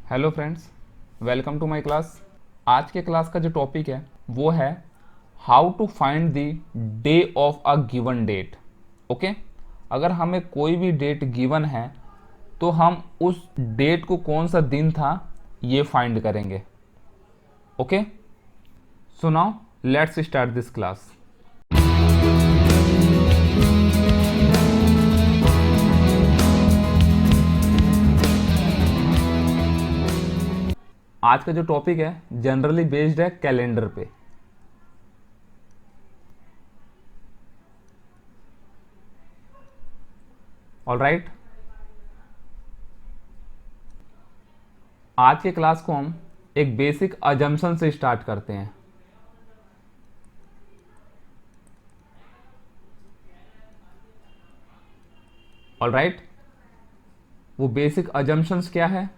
Hello friends, welcome to my class. आज के class का जो टॉपिक है वो है how to find the day of a given date. Okay, अगर हमें कोई भी डेट गिवन है तो हम उस डेट को कौन सा दिन था ये फाइंड करेंगे। Okay, so now let's start this class. आज का जो टॉपिक है जनरली बेस्ड है कैलेंडर पे। ऑलराइट, आज के क्लास को हम एक बेसिक अजम्पशन से स्टार्ट करते हैं। ऑलराइट, वो बेसिक अजम्पशंस क्या है?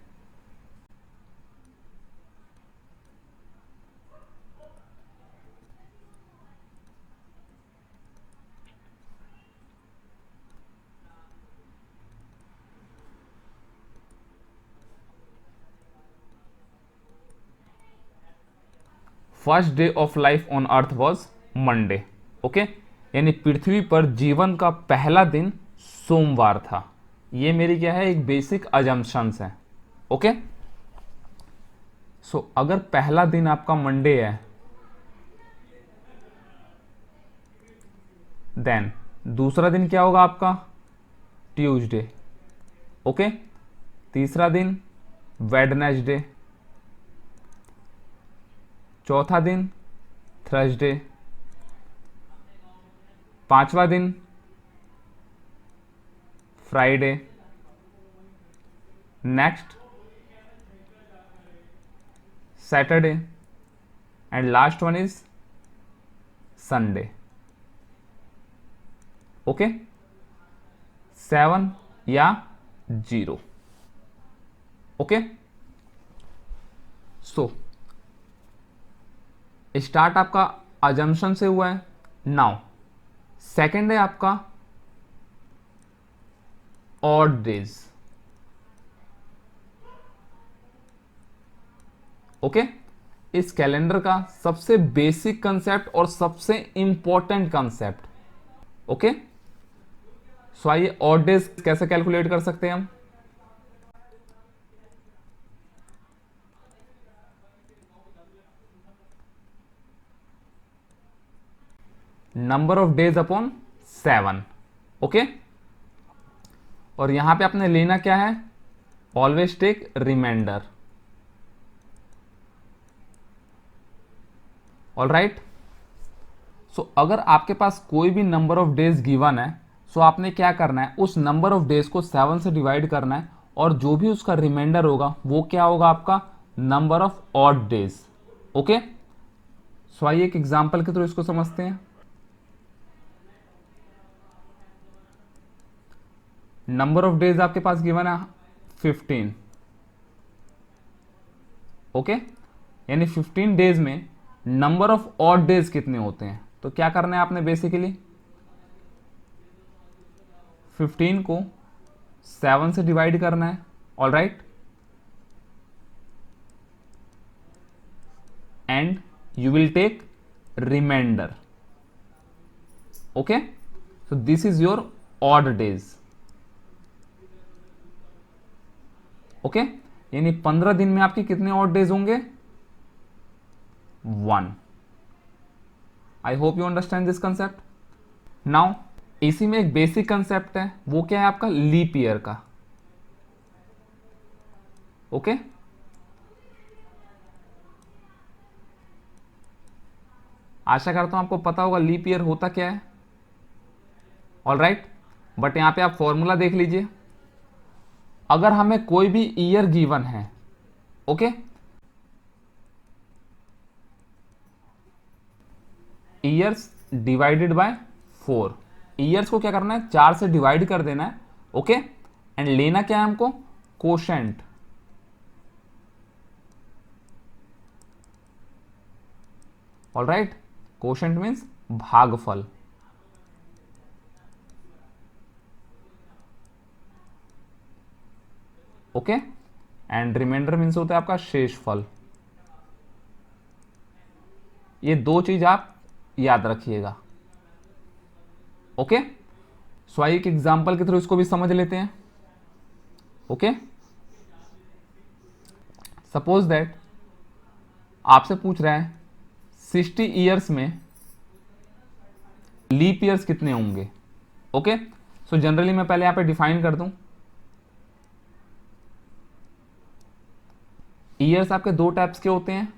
First day of life on earth was Monday. Okay, यानी पृथ्वी पर जीवन का पहला दिन सोमवार था। ये मेरी क्या है, एक बेसिक अजम्पशंस है। ओके, सो अगर पहला दिन आपका मंडे है देन दूसरा दिन क्या होगा आपका? ट्यूसडे। ओके, तीसरा दिन वेडनेसडे, चौथा दिन थर्सडे, पांचवा दिन Friday, next Saturday and last one is Sunday. Okay, 7 या 0। ओके, सो स्टार्ट आपका अजम्पशन से हुआ है। नाउ सेकेंड है आपका ऑड डेज। ओके, इस कैलेंडर का सबसे बेसिक कंसेप्ट और सबसे इंपॉर्टेंट कंसेप्ट। ओके, सो आइए ऑड डेज कैसे कैलकुलेट कर सकते हैं हम। Number of days upon 7। Okay, और यहां पे आपने लेना क्या है? Always take reminder. Alright, so अगर आपके पास कोई भी नंबर ऑफ डेज गिवन है, सो आपने क्या करना है, उस नंबर ऑफ डेज को 7 से डिवाइड करना है और जो भी उसका रिमाइंडर होगा वो क्या होगा आपका? Number of odd days. Okay, so आइए एक एग्जांपल के थ्रू इसको समझते हैं। नंबर ऑफ डेज आपके पास गिवन है 15। ओके, यानी 15 डेज में नंबर ऑफ ऑड डेज कितने होते हैं? तो क्या करना है आपने बेसिकली 15 को 7 से डिवाइड करना है। Alright, and you will take reminder. Okay, so this is your odd days. Okay, यानी 15 दिन में आपके कितने ऑड डेज होंगे? 1। I hope you understand this concept. Now इसी में एक बेसिक कंसेप्ट है, वो क्या है आपका? लीप ईयर का। ओके, आशा करता हूं आपको पता होगा लीप ईयर होता क्या है। ऑलराइट, बट यहां पे आप फॉर्मूला देख लीजिए। अगर हमें कोई भी ईयर गिवन है, okay, years divided by 4। Years को क्या करना है? 4 से डिवाइड कर देना है। ओके, एंड लेना क्या है हमको? कोशेंट। ऑलराइट, कोशेंट मीन्स भागफल। ओके, एंड रिमाइंडर मीन्स होता है आपका शेषफल। ये दो चीज आप याद रखिएगा। ओके, सो आइए एक एग्जांपल के थ्रू इसको भी समझ लेते हैं। ओके, सपोज दैट आपसे पूछ रहा है 60 ईयर्स में लीप ईयर्स कितने होंगे। ओके, सो जनरली मैं पहले यहां पे डिफाइन कर दूं। ईयर्स आपके दो टाइप्स के होते हैं।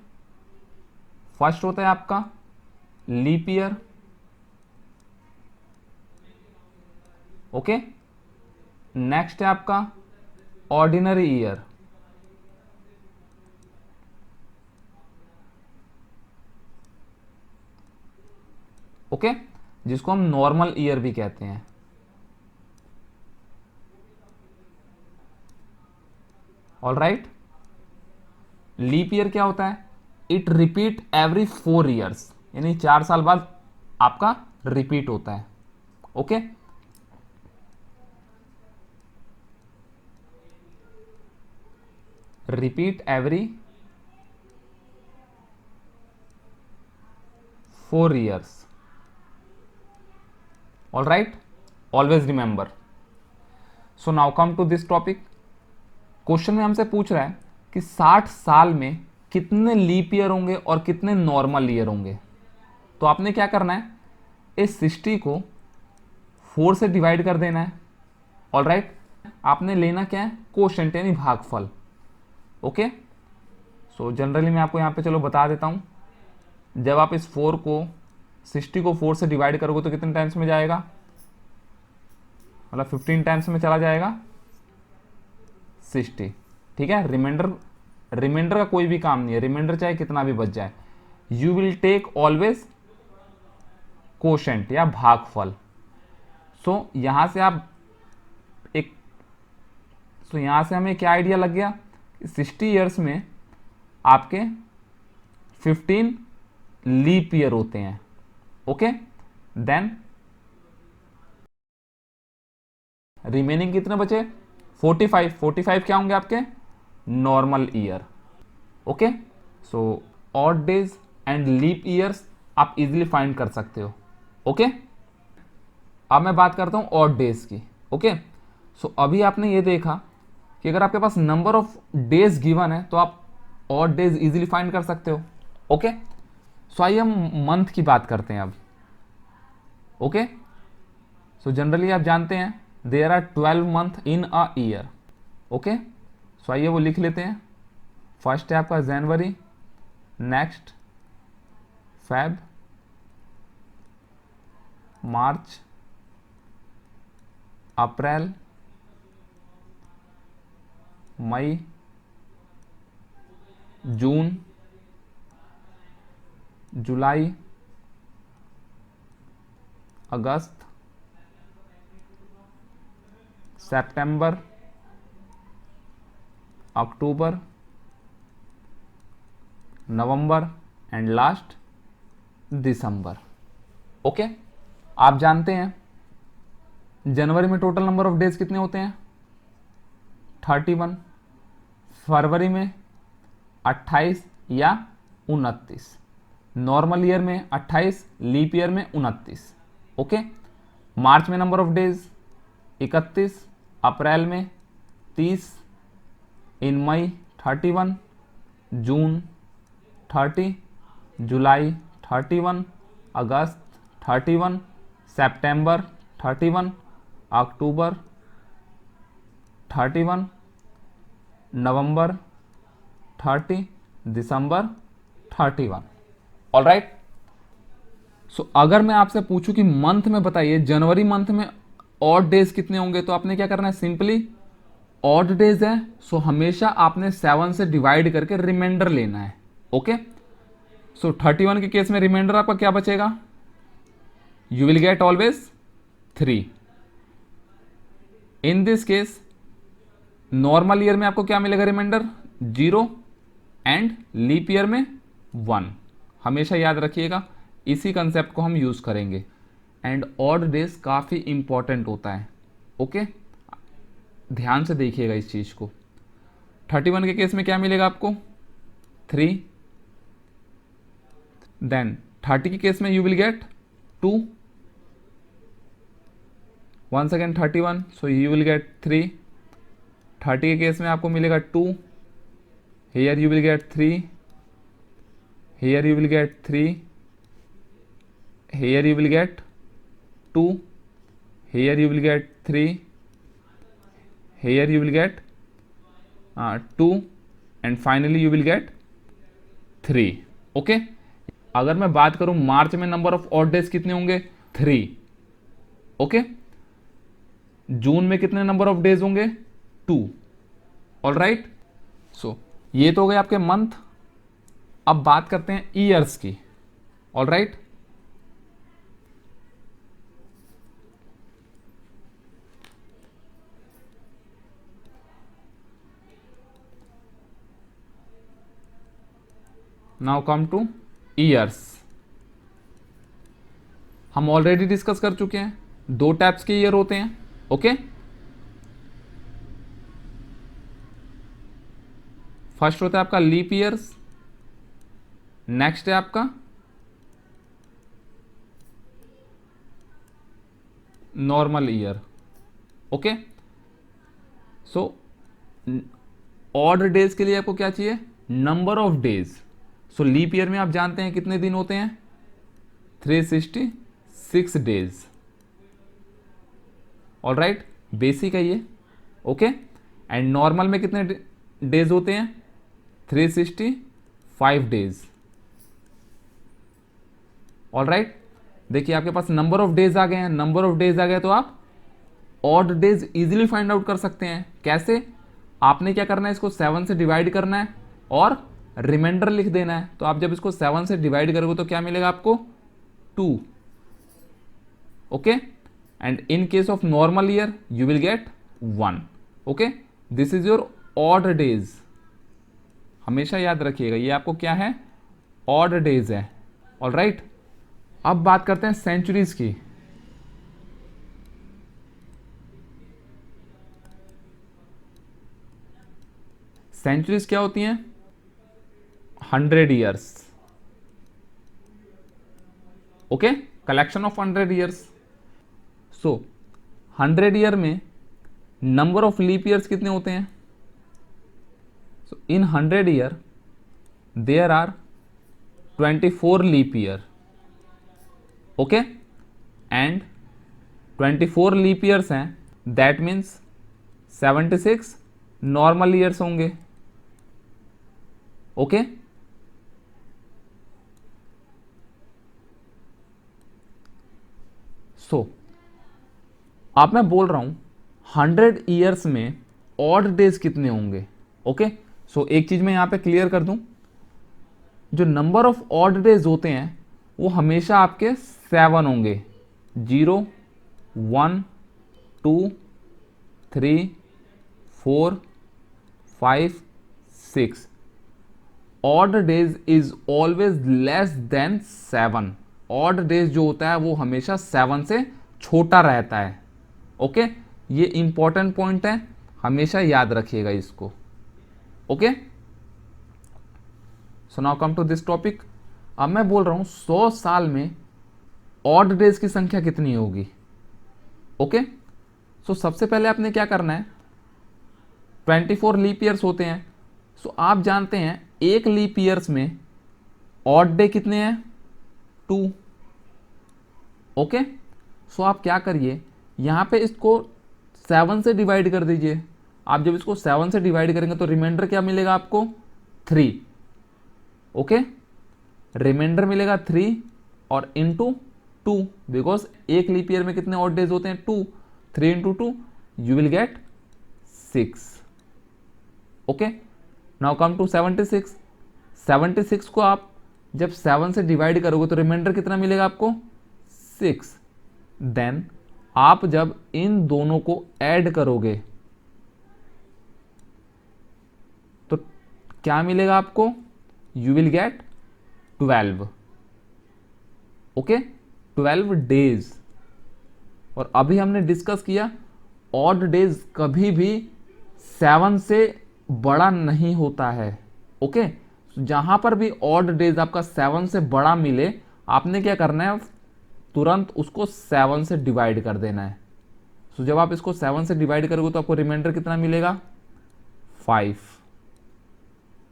फर्स्ट होता है आपका लीप ईयर, ओके। नेक्स्ट है आपका ऑर्डिनरी ईयर। ओके, जिसको हम नॉर्मल ईयर भी कहते हैं। ऑल राइट, लीप ईयर क्या होता है? इट रिपीट एवरी 4 ईयर्स, यानी 4 साल बाद आपका रिपीट होता है। Okay, repeat every 4 years. All right, always remember. So now come to this topic. Question में हमसे पूछ रहा है कि 60 साल में कितने लीप ईयर होंगे और कितने नॉर्मल ईयर होंगे। तो आपने क्या करना है, इस 60 को 4 से डिवाइड कर देना है। ऑल राइट, आपने लेना क्या है? कोशेंट यानी भागफल। ओके, सो जनरली मैं आपको यहाँ पे चलो बता देता हूँ। जब आप इस 60 को 4 से डिवाइड करोगे तो कितने टाइम्स में जाएगा? मतलब 15 टाइम्स में चला जाएगा 60। ठीक है, रिमाइंडर का कोई भी काम नहीं है, रिमाइंडर चाहे कितना भी बच जाए। You will take always quotient या भागफल। सो यहां से आप यहां से हमें क्या आइडिया लग गया? 60 ईयर्स में आपके 15 लीप ईयर होते हैं। ओके, देन रिमेनिंग कितने बचे? 45 क्या होंगे आपके? Normal year. Okay, so odd days and leap years आप इजीली फाइंड कर सकते हो। ओके, अब मैं बात करता हूं ऑड डेज की। ओके, सो अभी आपने ये देखा कि अगर आपके पास नंबर ऑफ डेज गिवन है तो आप ऑड डेज इजीली फाइंड कर सकते हो। ओके, सो आइए हम मंथ की बात करते हैं अब। ओके, सो जनरली आप जानते हैं there are 12 month in a year. Okay, so आइए वो लिख लेते हैं। फर्स्ट है आपका जनवरी, नेक्स्ट फेब, मार्च, अप्रैल, मई, जून, जुलाई, अगस्त, सितंबर, अक्टूबर, नवंबर एंड लास्ट दिसंबर। ओके, आप जानते हैं जनवरी में टोटल नंबर ऑफ डेज कितने होते हैं? 31। फरवरी में 28 या 29। नॉर्मल ईयर में 28, लीप ईयर में 29। ओके, मार्च में नंबर ऑफ डेज 31, अप्रैल में 30, इन मई 31, जून 30, जुलाई 31, अगस्त 31, सितंबर 31, अक्टूबर 31, नवंबर 30, दिसंबर 31। ऑल राइट, सो अगर मैं आपसे पूछूं कि मंथ में बताइए जनवरी मंथ में ऑड डेज कितने होंगे, तो आपने क्या करना है? सिंपली ऑड डेज है सो हमेशा आपने 7 से डिवाइड करके रिमाइंडर लेना है। ओके, सो 31 के केस में रिमाइंडर आपका क्या बचेगा? You will gate always 3। In this case normal year में आपको क्या मिलेगा? रिमाइंडर 0 एंड लीप ईयर में 1। हमेशा याद रखिएगा, इसी कंसेप्ट को हम यूज करेंगे। एंड ऑड डेज काफी इंपॉर्टेंट होता है। ओके, ध्यान से देखिएगा इस चीज को। 31 के केस में क्या मिलेगा आपको? 3। देन 30 के केस में you will get 2। Once again 31, so you will get 3। 30 के केस में आपको मिलेगा 2, here you will get 3, here you will get 3, here you will get 2, here you will get 3, here you will get 2 and finally you will get 3। Okay, अगर मैं बात करूं मार्च में number of odd days कितने होंगे? 3। ओके, जून में कितने number of days होंगे? 2। ऑल राइट, सो ये तो हो गए आपके मंथ। अब बात करते हैं ईयर्स की। All right, now come two years. हम ऑलरेडी डिस्कस कर चुके हैं, 2 टाइप्स के ईयर होते हैं। ओके, फर्स्ट होता है आपका लीप ईयर्स, नेक्स्ट है आपका normal year. Okay, so odd days के लिए आपको क्या चाहिए? Number of days. So leap year में आप जानते हैं कितने दिन होते हैं? 366 डेज। ऑल राइट, बेसिक है ये। ओके, एंड नॉर्मल में कितने डेज होते हैं? 365 डेज। ऑल राइट, देखिए आपके पास नंबर ऑफ डेज आ गए हैं। नंबर ऑफ डेज आ गए तो आप odd days easily find out कर सकते हैं। कैसे? आपने क्या करना है, इसको 7 से डिवाइड करना है और रिमाइंडर लिख देना है। तो आप जब इसको 7 से डिवाइड करोगे तो क्या मिलेगा आपको? 2। Okay, and in case of normal year you will gate 1। Okay, this is your odd days. हमेशा याद रखिएगा ये आपको क्या है? ऑड डेज है। ऑल राइट, अब बात करते हैं सेंचुरीज की। सेंचुरीज क्या होती हैं? 100 years. Okay, collection of 100 years. So 100 year में नंबर ऑफ लीप ईयर्स कितने होते हैं? So in 100 year there are 24 leap year. Okay, and 24 leap years हैं, दैट मीन्स 76 नॉर्मल ईयर्स होंगे। ओके, सो अब मैं बोल रहा हूं 100 ईयर्स में ऑड डेज कितने होंगे। ओके, सो एक चीज मैं यहां पे क्लियर कर दूं, जो नंबर ऑफ ऑड डेज होते हैं वो हमेशा आपके 7 होंगे। 0, 1, 2, 3, 4, 5, 6। Odd days is always less than 7। Odd days जो होता है वो हमेशा 7 से छोटा रहता है। ओके, ये इंपॉर्टेंट पॉइंट है, हमेशा याद रखिएगा इसको। Okay, so now come to this topic. अब मैं बोल रहा हूं 100 साल में ऑड डेज की संख्या कितनी होगी। ओके, सो सबसे पहले आपने क्या करना है, 24 लीप ईयर्स होते हैं। सो आप जानते हैं एक लीप ईयर्स में ऑड डे कितने हैं? 2। ओके, सो आप क्या करिए, यहां पे इसको 7 से डिवाइड कर दीजिए। आप जब इसको 7 से डिवाइड करेंगे तो रिमाइंडर क्या मिलेगा आपको? 3। ओके, रिमाइंडर मिलेगा 3 और इंटू 2, बिकॉज एक लीप ईयर में कितने ऑड डेज होते हैं? 2। 3 into 2 you will get 6। Okay, now come to 76। 76 को आप जब 7 से डिवाइड करोगे तो रिमाइंडर कितना मिलेगा आपको? 6। देन आप जब इन दोनों को ऐड करोगे तो क्या मिलेगा आपको? You will gate 12। Okay, 12 days. और अभी हमने डिस्कस किया ऑड डेज कभी भी 7 से बड़ा नहीं होता है। ओके, जहां पर भी ऑड डेज आपका 7 से बड़ा मिले, आपने क्या करना है, तुरंत उसको 7 से डिवाइड कर देना है। सो जब आप इसको 7 से डिवाइड करोगे तो आपको रिमाइंडर कितना मिलेगा, 5।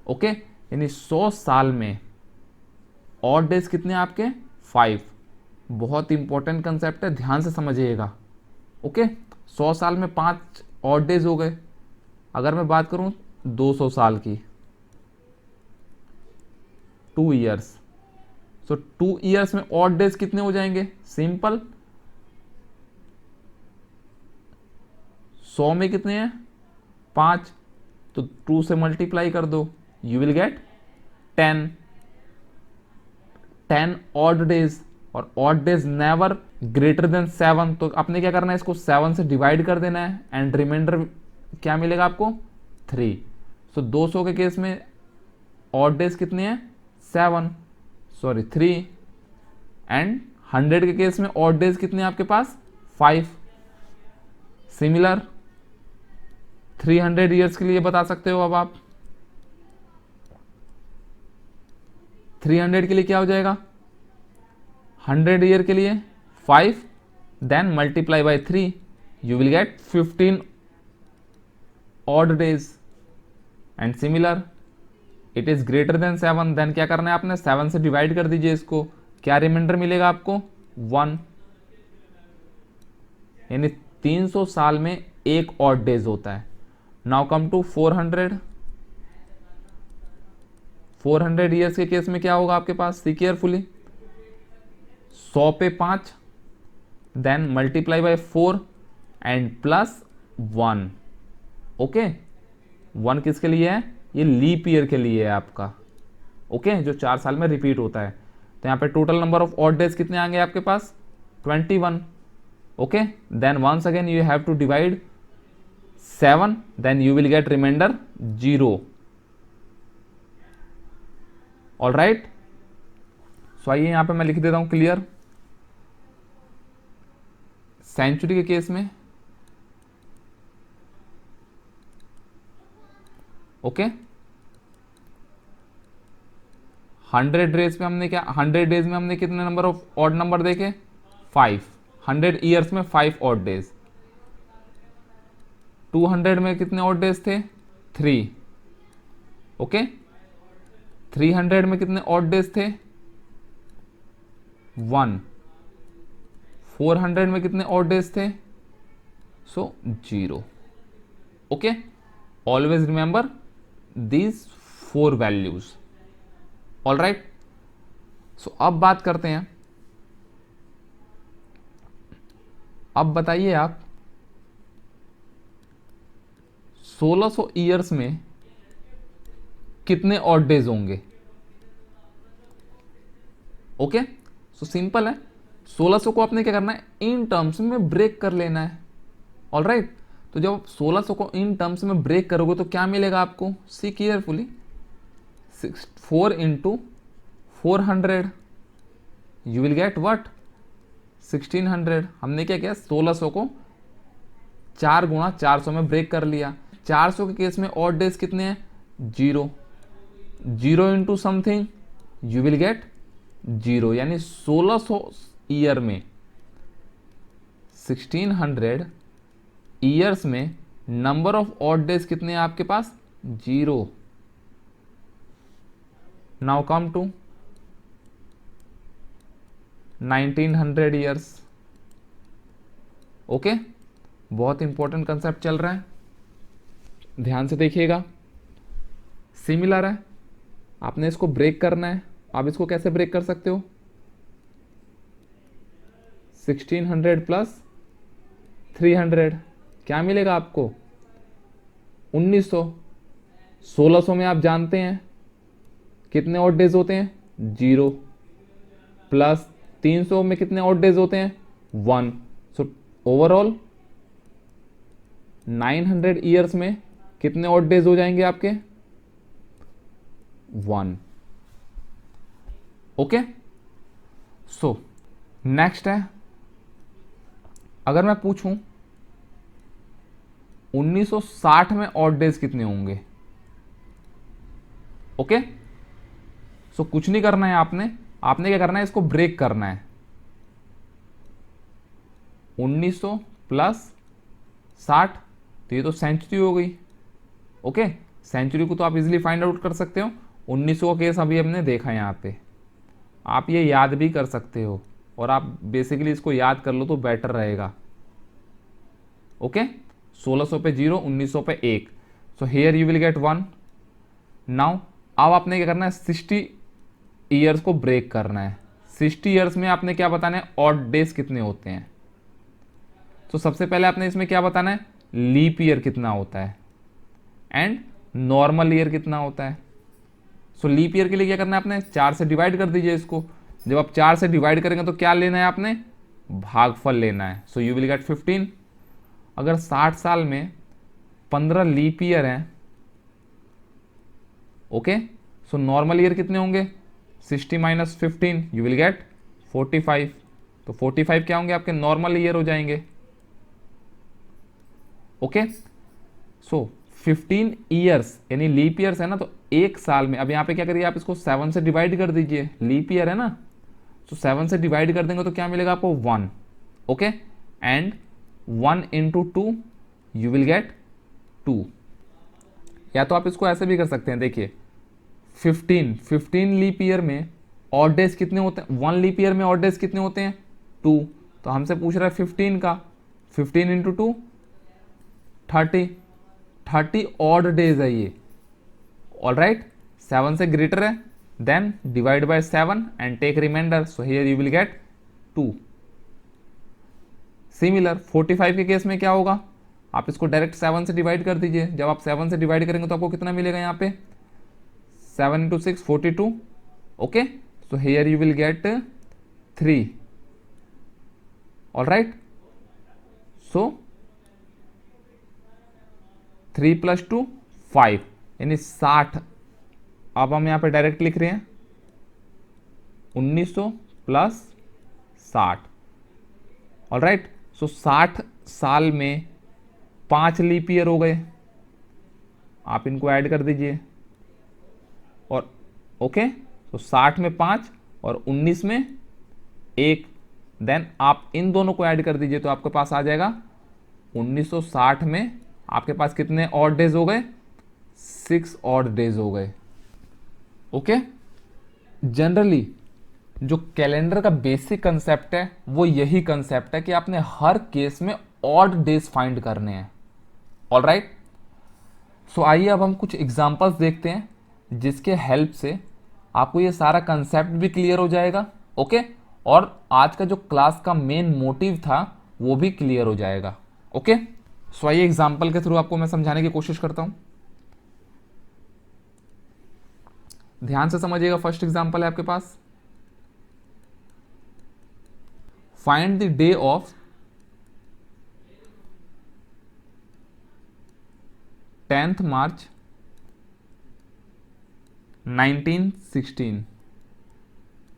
ओके, यानी 100 साल में ऑड डेज कितने आपके, 5। बहुत इंपॉर्टेंट कंसेप्ट है, ध्यान से समझिएगा। ओके, 100 साल में 5 ऑड डेज हो गए। अगर मैं बात करूं 200 साल की, 2 ईयर्स, सो 2 ईयर्स में ऑड डेज कितने हो जाएंगे, सिंपल, 100 में कितने हैं, 5, तो 2 से मल्टीप्लाई कर दो, you will get 10। 10 odd days, और odd days never greater than 7, तो आपने क्या करना है, इसको 7 से डिवाइड कर देना है, एंड रिमाइंडर क्या मिलेगा आपको, 3। सो 200 के केस में ऑड डेज कितने हैं, 3, एंड 100 के केस में ऑड डेज कितने हैं आपके पास, 5। सिमिलर 300 ईयर्स के लिए बता सकते हो। अब आप 300 के लिए क्या हो जाएगा, 100 ईयर के लिए 5, then multiply by 3, you will get 15 odd days. And similar it is greater than 7, then क्या करना है आपने, 7 से डिवाइड कर दीजिए इसको, क्या रिमाइंडर मिलेगा आपको, 1। यानी 300 साल में एक ऑड डेज होता है। नाउ कम टू 400 ईयर्स के केस में क्या होगा आपके पास, सी केयरफुली, 100 पे 5, then multiply by 4 and plus 1। Okay, 1 किसके लिए है, ये लीप ईयर के लिए है आपका। ओके, जो 4 साल में रिपीट होता है। तो यहाँ पे total number of odd days कितने आएंगे आपके पास, 21। Okay, then once again you have to divide 7, then you will get remainder 0। All right, so आइए यहां पे मैं लिख देता हूं क्लियर। सेंचुरी के केस में, ओके, 100 डेज में हमने क्या, 100 डेज में हमने कितने नंबर ऑफ ऑड नंबर देखे, 5। 100 ईयर्स में 5 ऑड डेज। 200 में कितने ऑड डेज थे, 3। ओके, 300 में कितने ऑड डेज थे, 1। 400 में कितने ऑड डेज थे, 0। Okay, always remember these 4 values. All right, so अब बात करते हैं, अब बताइए आप 1600 ईयर्स में कितने ऑड डेज होंगे। ओके, सो सिंपल है, 1600 को आपने क्या करना है, इन टर्म्स में ब्रेक कर लेना है। ऑल राइट, तो जब आप 1600 को इन टर्म्स में ब्रेक करोगे तो क्या मिलेगा आपको, see carefully, 4 into 400, you will get what, 1600। हमने क्या किया, 1600 को 4 गुणा 400 में ब्रेक कर लिया। 400 के केस में ऑड डेज कितने हैं, 0। 0 into something, you will gate 0, यानी 1600 ईयर में, 1600 ईयर्स में नंबर ऑफ ऑड डेज कितने हैं आपके पास, 0। Now come to 1900 years. Okay, बहुत इंपॉर्टेंट कंसेप्ट चल रहा है, ध्यान से देखिएगा। सिमिलर है, आपने इसको ब्रेक करना है। आप इसको कैसे ब्रेक कर सकते हो, 1600 प्लस 300 क्या मिलेगा आपको, 1900। 1600 में आप जानते हैं कितने ऑड डेज होते हैं, 0, प्लस 300 में कितने ऑड डेज होते हैं, 1। सो ओवरऑल 900 ईयर्स में कितने ऑड डेज हो जाएंगे आपके, 1। ओके, सो नेक्स्ट है, अगर मैं पूछूं 1960 में ऑड डेज कितने होंगे, ओके, सो कुछ नहीं करना है आपने, आपने क्या करना है, इसको ब्रेक करना है। 1900 प्लस 60, तो ये तो सेंचुरी हो गई। ओके, सेंचुरी को तो आप इजीली फाइंड आउट कर सकते हो। 1900 का केस अभी हमने देखा यहाँ पे, आप ये याद भी कर सकते हो, और आप बेसिकली इसको याद कर लो तो बेटर रहेगा। ओके, 1600 पे 0, 1900 पे 1, so here you will gate 1। Now अब आपने क्या करना है, 60 ईयर्स को ब्रेक करना है। 60 ईयर्स में आपने क्या बताना है, ऑड डेज कितने होते हैं। तो सबसे पहले आपने इसमें क्या बताना है, लीप ईयर कितना होता है एंड नॉर्मल ईयर कितना होता है। सो लीप ईयर के लिए क्या करना है, आपने 4 से डिवाइड कर दीजिए इसको। जब आप 4 से डिवाइड करेंगे तो क्या लेना है, आपने भागफल लेना है। सो यू विल गेट 15। अगर 60 साल में 15 लीप ईयर हैं, ओके, सो नॉर्मल ईयर कितने होंगे, 60 माइनस 15 यू विल गेट 45। तो 45 क्या होंगे, आपके नॉर्मल ईयर हो जाएंगे। ओके, सो 15 ईयर्स यानी लीप ईयर्स है ना, तो एक साल में, अब यहाँ पे क्या करिए, आप इसको 7 से डिवाइड कर दीजिए, लीप ईयर है ना, तो 7 से डिवाइड कर देंगे तो क्या मिलेगा आपको, 1। Okay, and 1 into 2 you will get 2। या तो आप इसको ऐसे भी कर सकते हैं, देखिए 15 लीप ईयर में ऑड डेज कितने होते हैं, 1 लीप ईयर में ऑड डेज कितने होते हैं, 2। तो हमसे पूछ रहा है 15 का, 15 इंटू 2 30 ऑड डेज है ये। ऑल राइट, 7 से ग्रेटर है, then divide by 7 and take reminder, so here you will get 2। Similar 45 के केस में क्या होगा, आप इसको डायरेक्ट 7 से डिवाइड कर दीजिए। जब आप 7 से डिवाइड करेंगे तो आपको कितना मिलेगा, यहाँ पे 7 into 6 42। Okay, so here you will get 3। All right, so 3 plus 2 5 यानी 60। अब हम यहाँ पे डायरेक्ट लिख रहे हैं 1900 प्लस 60। ऑल राइट, सो 60 साल में 5 लीप ईयर हो गए, आप इनको ऐड कर दीजिए। और ओके, तो 60 में 5 और 19 में 1, देन आप इन दोनों को ऐड कर दीजिए तो आपके पास आ जाएगा 1960 में आपके पास कितने ऑड डेज हो गए, 6 ऑड डेज हो गए। ओके, जनरली जो कैलेंडर का बेसिक कंसेप्ट है वो यही कंसेप्ट है कि आपने हर केस में ऑड डेज फाइंड करने हैं। ऑल राइट, सो आइए अब हम कुछ एग्जांपल्स देखते हैं जिसके हेल्प से आपको ये सारा कंसेप्ट भी क्लियर हो जाएगा। ओके, और आज का जो क्लास का मेन मोटिव था वो भी क्लियर हो जाएगा। ओके, सो आइए एग्जाम्पल के थ्रू आपको मैं समझाने की कोशिश करता हूं, ध्यान से समझिएगा। फर्स्ट एग्जाम्पल है आपके पास, find the day of 10th March 1916।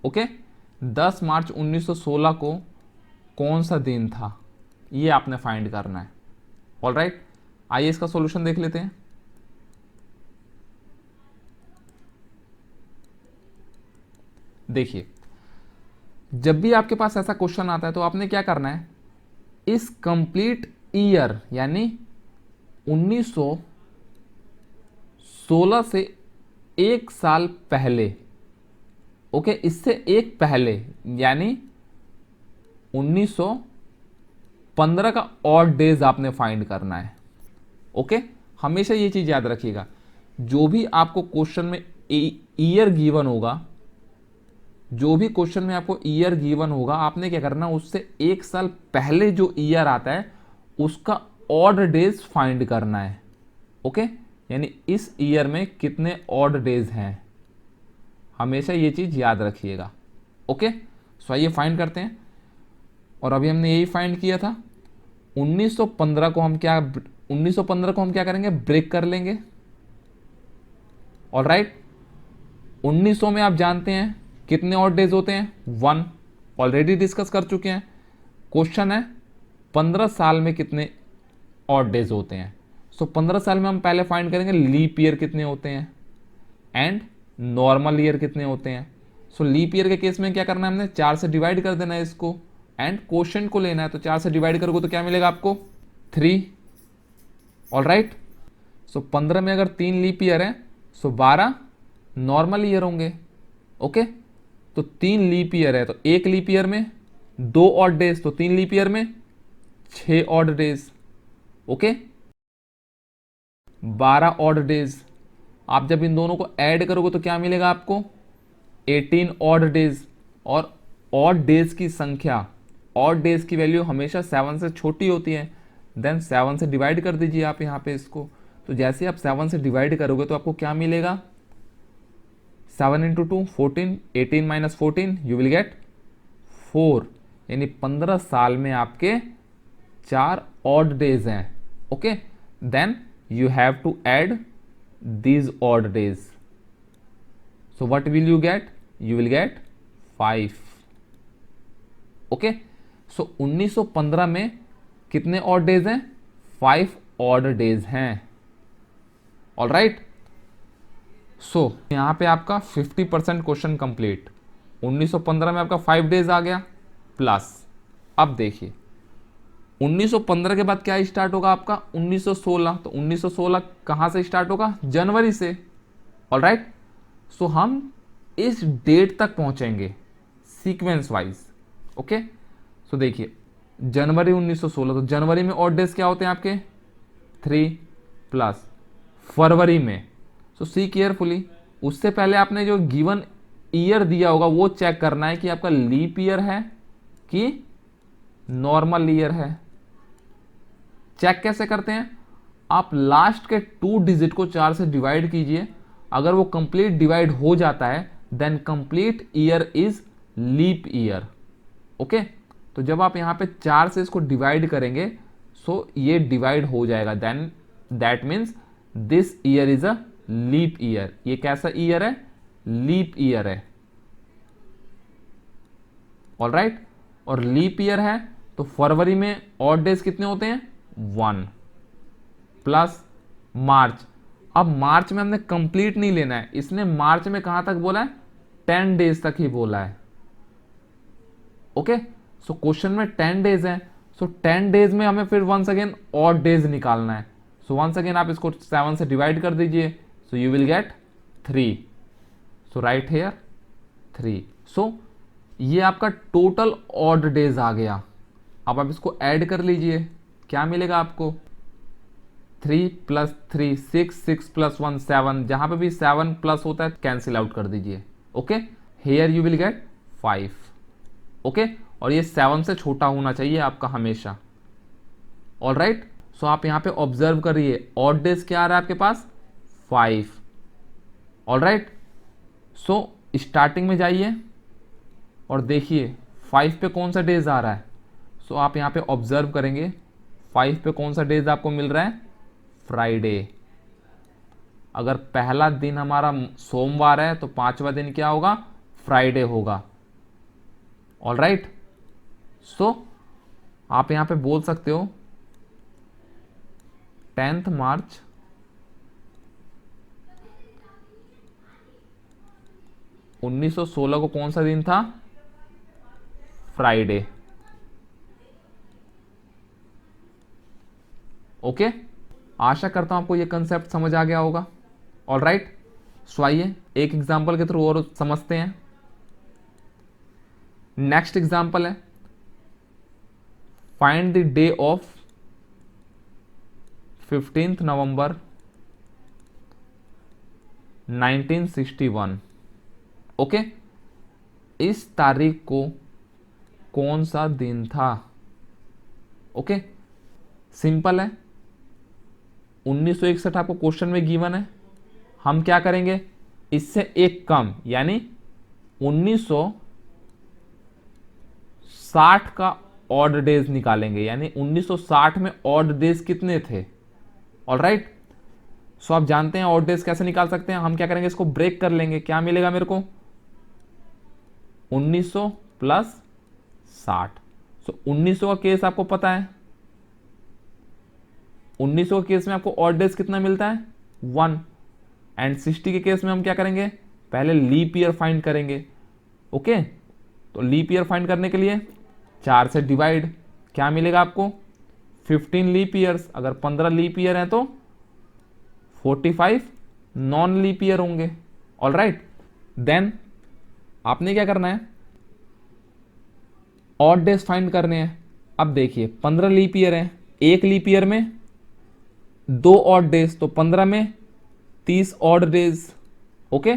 Okay, 10 मार्च 1916 को कौन सा दिन था, ये आपने फाइंड करना है। ऑल राइट, आइए इसका सॉल्यूशन देख लेते हैं। देखिए, जब भी आपके पास ऐसा क्वेश्चन आता है तो आपने क्या करना है, इस कंप्लीट ईयर यानी 1916 से एक साल पहले, ओके, इससे एक पहले यानी 1915 का ऑड डेज आपने फाइंड करना है। ओके, हमेशा ये चीज याद रखिएगा, जो भी आपको क्वेश्चन में ईयर गिवन होगा, जो भी क्वेश्चन में आपको ईयर गिवन होगा, आपने क्या करना, उससे एक साल पहले जो ईयर आता है उसका ऑड डेज फाइंड करना है। ओके, यानी इस ईयर में कितने ऑड डेज हैं, हमेशा ये चीज याद रखिएगा। ओके, सो आइए फाइंड करते हैं। और अभी हमने यही फाइंड किया था। 1915 को हम क्या करेंगे, ब्रेक कर लेंगे। ऑल राइट, 1900 में आप जानते हैं कितने ऑड डेज होते हैं, 1, ऑलरेडी डिस्कस कर चुके हैं। क्वेश्चन है 15 साल में कितने ऑड डेज होते हैं। सो 15 साल में हम पहले फाइंड करेंगे लीप ईयर कितने होते हैं, एंड नॉर्मल ईयर कितने होते हैं। सो लीप ईयर के केस में क्या करना है, हमने 4 से डिवाइड कर देना है इसको एंड क्वोशिएंट को लेना है। तो 4 से डिवाइड करोगे तो क्या मिलेगा आपको 3। All right. सो 15 में अगर 3 लीप ईयर है सो 12 नॉर्मल ईयर होंगे। ओके, तो 3 लीप ईयर है तो 1 लीप ईयर में 2 ऑड डेज, तो 3 लीप ईयर में 6 odd days. Okay, 12 odd days. आप जब इन दोनों को ऐड करोगे तो क्या मिलेगा आपको 18 ऑड डेज। और ऑड डेज की संख्या, ऑड डेज की वैल्यू हमेशा 7 से छोटी होती है। देन 7 से डिवाइड कर दीजिए आप यहाँ पे इसको। तो जैसे आप 7 से डिवाइड करोगे तो आपको क्या मिलेगा 7 into 2 14, 18 minus 14 you will get 4। यानी 15 साल में आपके 4 ऑड डेज हैं। Okay, then you have to add these odd days. So what will you get? You will get 5. Okay, so 1915 में कितने odd days हैं 5 odd days हैं। All right. सो यहाँ पे आपका 50% क्वेश्चन कंप्लीट। 1915 में आपका 5 डेज आ गया प्लस, अब देखिए 1915 के बाद क्या स्टार्ट होगा आपका 1916। तो 1916 कहाँ से स्टार्ट होगा जनवरी से। All right. सो हम इस डेट तक पहुंचेंगे सीक्वेंस वाइज। ओके, सो देखिए जनवरी 1916, तो जनवरी में ऑड डेज क्या होते हैं आपके 3 प्लस फरवरी में। सो सी केयरफुली, उससे पहले आपने जो गिवन ईयर दिया होगा वो चेक करना है कि आपका लीप ईयर है कि नॉर्मल ईयर है। चेक कैसे करते हैं, आप लास्ट के 2 डिजिट को 4 से डिवाइड कीजिए। अगर वो कंप्लीट डिवाइड हो जाता है then complete year is leap year. Okay, तो जब आप यहाँ पे 4 से इसको डिवाइड करेंगे सो ये डिवाइड हो जाएगा, then that means this year is a leap year. ये कैसा ईयर है लीप ईयर है। All right. और लीप ईयर है तो फरवरी में ऑड डेज कितने होते हैं 1 प्लस मार्च। अब मार्च में हमने कंप्लीट नहीं लेना है, इसने मार्च में कहां तक बोला है 10 डेज तक ही बोला है। ओके, सो क्वेश्चन में 10 डेज है। सो 10 डेज में हमें फिर वंस अगेन ऑड डेज निकालना है। सो वंस अगेन आप इसको 7 से डिवाइड कर दीजिए, so you will get 3। So write here 3। So ये आपका टोटल ऑड डेज आ गया। अब आप इसको ऐड कर लीजिए, क्या मिलेगा आपको 3 प्लस 3 6, 6 प्लस 1 7, जहां पे भी 7 प्लस होता है कैंसिल आउट कर दीजिए। Okay, here you will get 5। Okay, और ये 7 से छोटा होना चाहिए आपका हमेशा। All right. सो आप यहाँ पे ऑब्जर्व करिए ऑड डेज क्या आ रहा है आपके पास 5। All right. सो स्टार्टिंग में जाइए और देखिए 5 पे कौन सा डेज आ रहा है। सो आप यहाँ पे ऑब्जर्व करेंगे 5 पे कौन सा डेज आपको मिल रहा है फ्राइडे। अगर पहला दिन हमारा सोमवार है तो 5वां दिन क्या होगा फ्राइडे होगा। All right. सो आप यहाँ पे बोल सकते हो 10 मार्च 1916 को कौन सा दिन था फ्राइडे। ओके, आशा करता हूं आपको ये कंसेप्ट समझ आ गया होगा। All right. सो आइए एक एग्जांपल के थ्रू और समझते हैं। नेक्स्ट एग्जांपल है find the day of 15 November 1961। Okay, इस तारीख को कौन सा दिन था। ओके, सिंपल है 1961 आपको क्वेश्चन में गिवन है। हम क्या करेंगे इससे एक कम यानी 1960 का ऑड डेज निकालेंगे, यानी 1960 में ऑड डेज कितने थे। All right. सो आप जानते हैं ऑड डेज कैसे निकाल सकते हैं। हम क्या करेंगे इसको ब्रेक कर लेंगे, क्या मिलेगा मेरे को 1900 प्लस 60। सो 1900 का केस आपको पता है, 1900 के केस में आपको ऑड डेज कितना मिलता है 1। एंड 60 के केस में हम क्या करेंगे, पहले लीप ईयर फाइंड करेंगे। ओके, तो लीप ईयर फाइंड करने के लिए 4 से डिवाइड, क्या मिलेगा आपको 15 लीप ईयर्स। अगर 15 लीप ईयर हैं तो 45 नॉन लीप ईयर होंगे। ऑल राइट, देन आपने क्या करना है, ऑड डेज फाइंड करने हैं। अब देखिए 15 लीप ईयर है, एक लीप ईयर में 2 ऑड डेज, तो 15 में 30 ऑड डेज। ओके,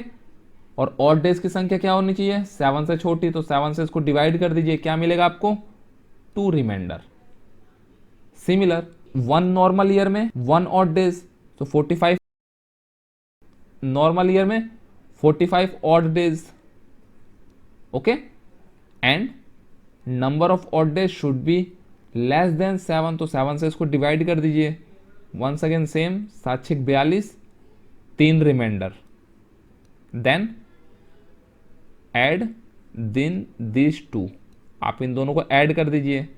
और ऑड डेज की संख्या क्या होनी चाहिए, 7 से छोटी, तो 7 से इसको डिवाइड कर दीजिए, क्या मिलेगा आपको 2 रिमाइंडर। सिमिलर 1 नॉर्मल ईयर में 1 ऑड डेज, तो 45 नॉर्मल ईयर में 45 odd days. Okay, and number of odd days should be less than 7, तो 7 से इसको डिवाइड कर दीजिए। Once again same, 7 6 42, 3 reminder. Then add दिन दिस टू, आप इन दोनों को ऐड कर दीजिए।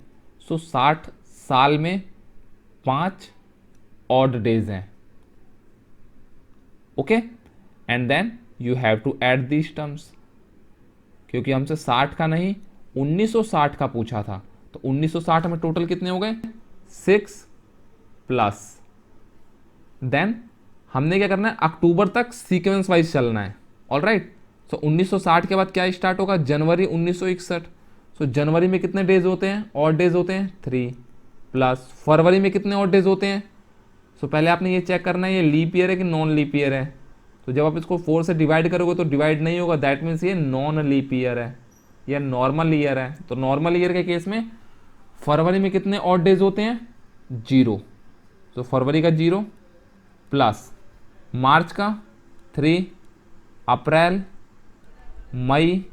सो 60 साल में 5 ऑड डेज हैं। Okay, and then you have to add these terms, क्योंकि हमसे 60 का नहीं 1960 का पूछा था, तो 1960 में टोटल कितने हो गए 6 प्लस। देन हमने क्या करना है, अक्टूबर तक सीक्वेंस वाइज चलना है। ऑल राइट, सो 1960 के बाद क्या स्टार्ट होगा, जनवरी 1961। सो जनवरी में कितने डेज होते हैं, ऑड डेज होते हैं 3, प्लस फरवरी में कितने ऑड डेज होते हैं। सो पहले आपने ये चेक करना है ये लीप ईयर है कि नॉन लीप ईयर है। तो जब आप इसको 4 से डिवाइड करोगे तो डिवाइड नहीं होगा, दैट मीन्स ये नॉन लीप ईयर है या नॉर्मल ईयर है। तो नॉर्मल ईयर के केस में फरवरी में कितने ऑड डेज होते हैं 0, तो फरवरी का 0, प्लस मार्च का 3, अप्रैल, मई,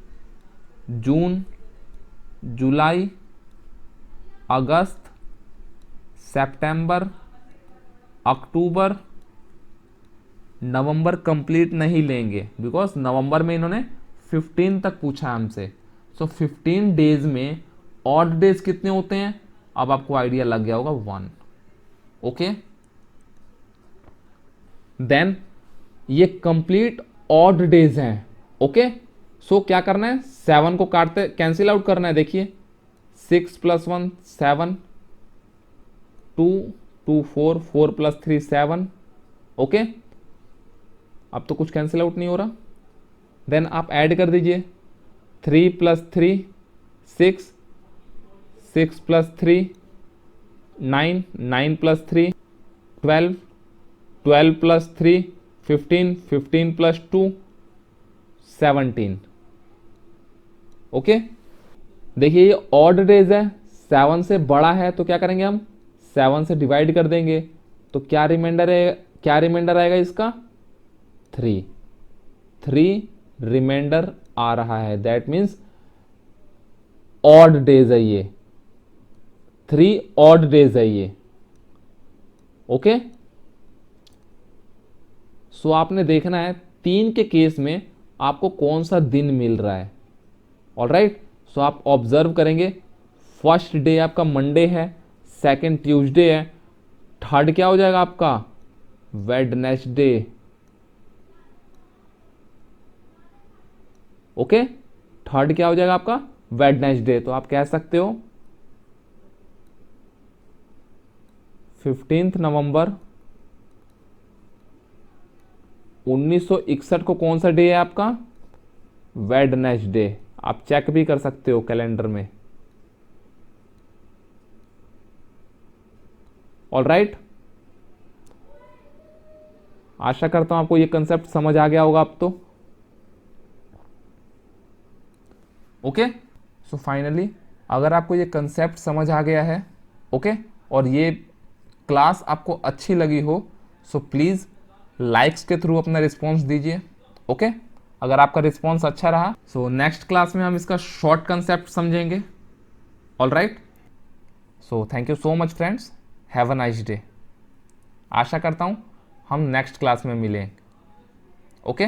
जून, जुलाई, अगस्त, सितंबर, अक्टूबर, नवंबर कंप्लीट नहीं लेंगे बिकॉज नवंबर में इन्होंने 15 तक पूछा हमसे। सो 15 डेज में ऑड डेज कितने होते हैं, अब आपको आइडिया लग गया होगा 1। ओके, देन ये कंप्लीट ऑड डेज हैं। ओके, सो क्या करना है, 7 को काटते कैंसिल आउट करना है। देखिए 6 + 1 7, 2 2 4, 4 + 3 7। ओके, अब तो कुछ कैंसिल आउट नहीं हो रहा। देन आप ऐड कर दीजिए 3 + 3 6, 6 + 3 9, 9 + 3 12, 12 + 3 15, 15 + 2 17। ओके, देखिए ये ऑड डेज है, 7 से बड़ा है तो क्या करेंगे हम 7 से डिवाइड कर देंगे, तो क्या रिमाइंडर है, क्या रिमाइंडर आएगा इसका 3, 3 रिमाइंडर आ रहा है, दैट मीन्स ऑड डेज है ये, 3 ऑड डेज है ये। ओके, सो आपने देखना है 3 के केस में आपको कौन सा दिन मिल रहा है। ऑल राइट, सो आप ऑब्जर्व करेंगे फर्स्ट डे आपका मंडे है, सेकंड ट्यूसडे है, थर्ड क्या हो जाएगा आपका वेडनेसडे। ओके, थर्ड क्या हो जाएगा आपका वेडनेसडे। तो आप कह सकते हो 15 नवंबर 1961 को कौन सा डे है आपका वेडनेसडे। आप चेक भी कर सकते हो कैलेंडर में। ऑल राइट, आशा करता हूं आपको ये कंसेप्ट समझ आ गया होगा अब तो। ओके, सो फाइनली अगर आपको ये कंसेप्ट समझ आ गया है, ओके, और ये क्लास आपको अच्छी लगी हो, सो प्लीज़ लाइक्स के थ्रू अपना रिस्पॉन्स दीजिए। ओके, अगर आपका रिस्पॉन्स अच्छा रहा सो नेक्स्ट क्लास में हम इसका शॉर्ट कंसेप्ट समझेंगे। All right, so thank you so much friends, have a nice day. आशा करता हूँ हम नेक्स्ट क्लास में मिलें। ओके।